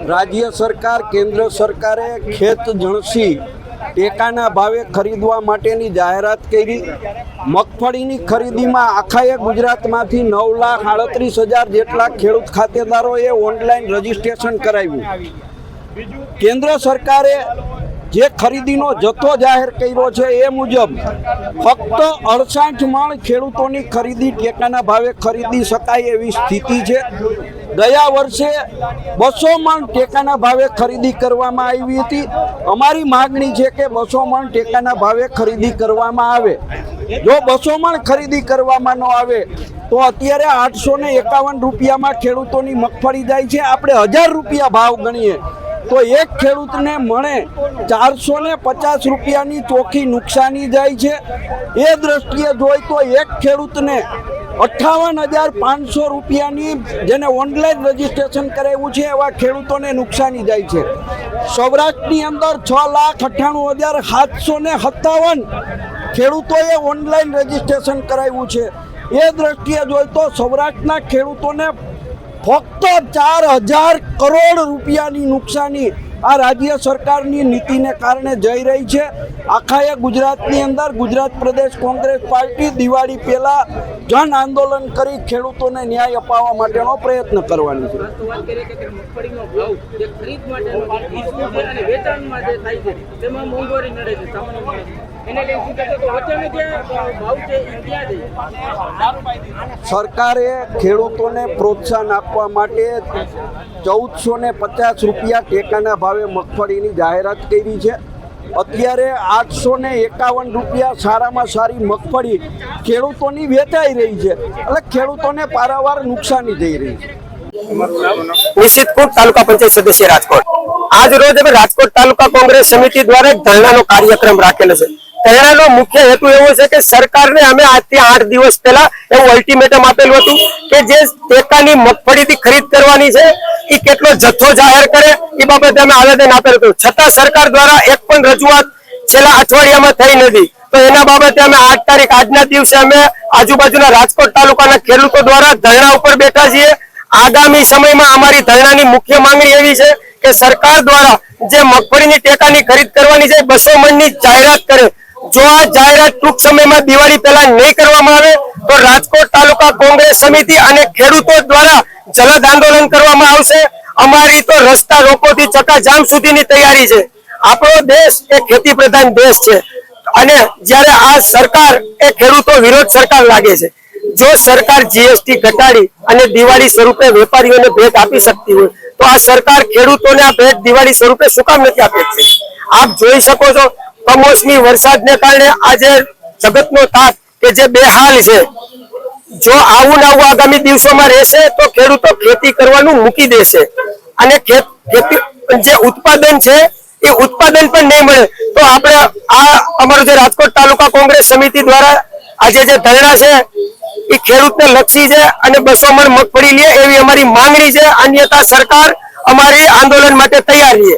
राज्य सरकार केंद्र सरकारे खेत जणसी टेकाना भावे खरीदवा माटेनी जाहेरात करी। मगफळीनी खरीदीमां आखाए गुजरातमांथी 9,38,000 जेटला खेडूत खातेदारोए ऑनलाइन रजिस्ट्रेशन कराव्युं। केंद्र सरकारे जे खरीदीनो जथ्थो जाहेर कर्यो छे ए मुजब फक्त 68 मण खेडूतोनी खरीदी टेकाना भावे खरीदी शकाय एवी स्थिति छे। गया वर्षे 200 मण टेकाना भावे खरीदी करवामां आवी हती। अमारी मागणी छे के 200 मण टेकाना भावे खरीदी करवामां आवे। जो 200 मण खरीदी करवामां न आवे तो अत्यारे 851 रूपियामां खेडूतोनी मगफળી जाय छे। आपणे 1000 रूपिया भाव गणीए तो एक खेडूतने मणे 450 रूपियानी चोखी नुकसानी जाय छे। ए दृष्टिए जोई तो एक खेडूतने 58,500 रूपियानी जेने ऑनलाइन रजिस्ट्रेशन कराव्युं छे एवा खेडूतोने नुकसानी जाय छे। सौराष्ट्रनी अंदर 6,98,757 खेडूतोए ऑनलाइन रजिस्ट्रेशन कराव्युं छे। ए दृष्टिए जोई तो सौराष्ट्रना खेडूतोने फक्त 4,000 करोड़ रूपियानी नुकसानी आ राज्य सरकारनी नीतिने कारणे जई रही है। आखाए गुजरातनी अंदर गुजरात प्रदेश कांग्रेस पार्टी दिवाળી पहेला जन आंदोलन करी खेडूतोने न्याय अपाववा माटेनो प्रयत्न करवानी छे। सरकारे खेडूतोने प्रोत्साहन आपवा माटे 1450 रूपिया टेकाना भावे मगफळीनी जाहेरात करी छे। अत्यारे 851 रूपिया सारामां सारी मगफળી खेडूतोनी वेचाई रही है, એટલે ખેડૂતોને પારાવાર નુકસાની જઈ રહી છે। निश्चितकूट तालुका पंचायत सदस्य राजकोट आज रोज राजकोट तालुका कांग्रेस समिति द्वारा धरणानो कार्यक्रम राखेलो छे। धरणानो मुख्य हेतु एवो छे के सरकारने अमे आजथी 8 दिवस पहेला एवुं अल्टिमेटम आपेલું હતું કે જે ટેકાની મગફળીથી ખરીદ કરવાની છે એ કેટલો જથ્થો જાહેર કરે એ બાબતે અમે આવેદન આપેલું હતું। છતાં સરકાર દ્વારા એક પણ રજૂઆત છેલ્લા અઠવાડિયામાં થઈ નથી। તો એના બાબતે અમે 8 તારીખ આજના દિવસે અમે આજુબાજુના રાજકોટ તાલુકાના ખેડૂતો દ્વારા ધરણા ઉપર બેઠા છીએ। आगामी समय में अमारी धरणानी मुख्य मांगणी एवी छे के सरकार द्वारा जे मगफळीनी टेकानी खरीद करवानी छे 200 मणनी जाहेरात करे। जो आ जाहेरात टूंक समय में दिवाળી पहेला नहीं करवामां आवे तो राजकोट तालुका कांग्रेस समिति अने खेडूतो द्वारा जलद आंदोलन करवामां आवशे। अमारी तो रस्ता रोकोथी चक्काजाम सुधीनी तैयारी छे। आपणो देश एक खेती प्रधान देश छे अने ज्यारे आ सरकार ए खेडूतो विरोध सरकार लागे छे। जो सरकार जीएसटी घटाड़ी अने दिवाળી स्वरूपे वेपारीओने भेट आपी सकती हो तो आ सरकार खेडूतोने आ भेट दिवाળી स्वरूपे शुं काम नथी आपी शकती? आप जोई शको छो कमोसमी वरसादने कारणे आजे जगतनो तात के जे बेहाल छे। जो आवुं ने आवुं आगामी दिवसोमां रहेशे तो खेडूतो खेती करवानुं मूकी देशे अने खेती जे उत्पादन छे ए उत्पादन पण नहीं मळे। तो आपणे आ अमारो जे राजकोट तालुका कांग्रेस समिति द्वारा आजे जे धरણા छे એ ખેડૂતને લક્ષી છે અને 200 મણ મગફળી લે એવી અમારી માંગણી છે। અન્યથા સરકાર અમારી આંદોલન માટે તૈયાર છે।